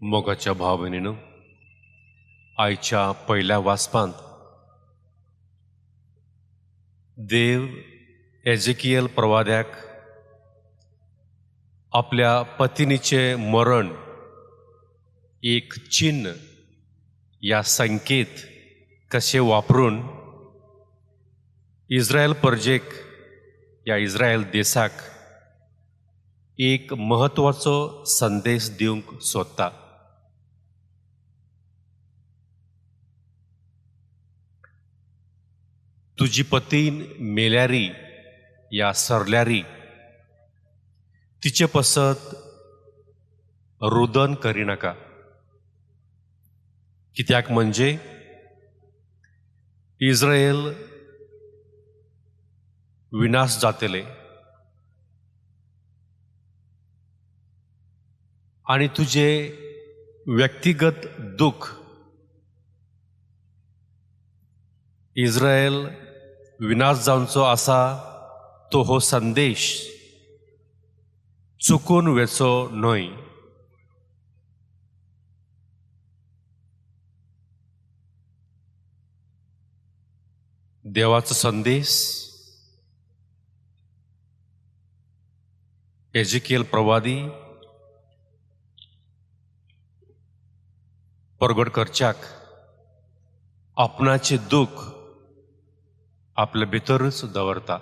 मोगाच्या भाव भयणीनो, आयच्या पहिल्या वाचपांत देव एजेकियल प्रवाद्याक आपल्या पत्नीचे मरण एक चिन्ह या संकेत कसे वापरून इस्रायल प्रजेक या इस्रायल देशाक एक महत्वाचो संदेश दिवंक सोदता. तुजी पतीन मेल्यारी या सरल्यारी तिचे पसत रुदन करिनाका, कित्याक म्हणजे इस्रायल विनाश जातले आणि तुझे व्यक्तिगत दुःख इस्रायल विनाश जावचो आसा तो हो संदेश चुकून वेचो न्हय. देवाचो संदेश एजेकियल प्रवादी प्रगट करच्याक आपणाचे दुःख आपल्या भितरच दवरता.